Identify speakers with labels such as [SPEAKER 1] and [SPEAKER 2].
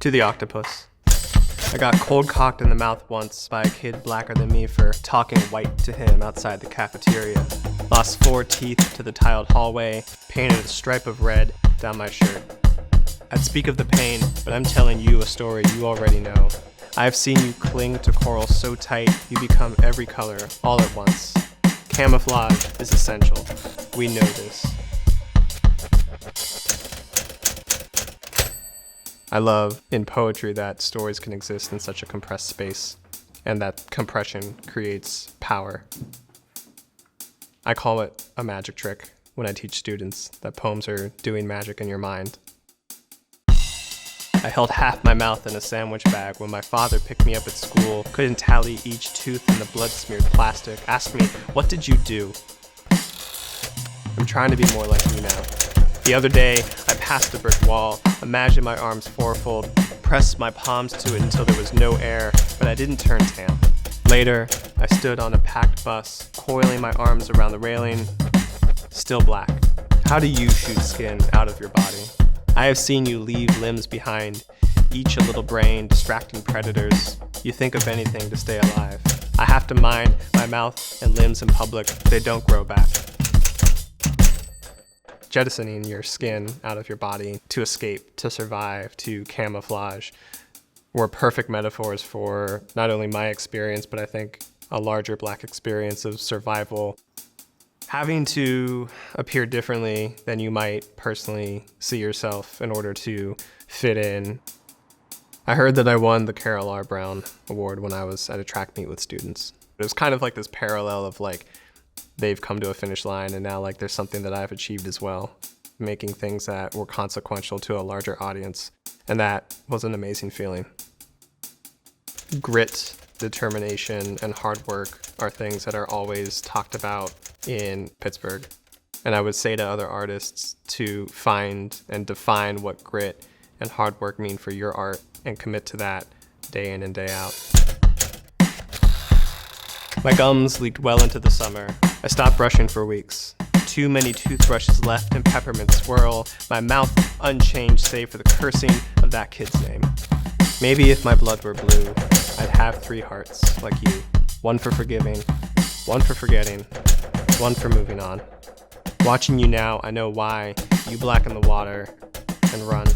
[SPEAKER 1] To the octopus. I got cold-cocked in the mouth once by a kid blacker than me for talking white to him outside the cafeteria. Lost 4 teeth to the tiled hallway, painted a stripe of red down my shirt. I'd speak of the pain, but I'm telling you a story you already know. I've seen you cling to coral so tight you become every color all at once. Camouflage is essential. We know this. I love in poetry that stories can exist in such a compressed space, and that compression creates power. I call it a magic trick when I teach students that poems are doing magic in your mind. I held half my mouth in a sandwich bag when my father picked me up at school, couldn't tally each tooth in the blood-smeared plastic, asked me, "What did you do?" I'm trying to be more like you now. The other day, I passed a brick wall, imagined my arms fourfold, pressed my palms to it until there was no air, but I didn't turn tan. Later, I stood on a packed bus, coiling my arms around the railing, still black. How do you shoot skin out of your body? I have seen you leave limbs behind, each a little brain, distracting predators. You think of anything to stay alive. I have to mind my mouth and limbs in public, they don't grow back. Jettisoning your skin out of your body to escape, to survive, to camouflage were perfect metaphors for not only my experience, but I think a larger Black experience of survival. Having to appear differently than you might personally see yourself in order to fit in. I heard that I won the Carol R. Brown Award when I was at a track meet with students. It was kind of like this parallel of like, they've come to a finish line and now like there's something that I've achieved as well, making things that were consequential to a larger audience. And that was an amazing feeling. Grit, determination, and hard work are things that are always talked about in Pittsburgh. And I would say to other artists to find and define what grit and hard work mean for your art and commit to that day in and day out. My gums leaked well into the summer. I stopped brushing for weeks. Too many toothbrushes left in peppermint swirl, my mouth unchanged save for the cursing of that kid's name. Maybe if my blood were blue, I'd have 3 hearts like you. One for forgiving, one for forgetting, one for moving on. Watching you now, I know why you blacken the water and run.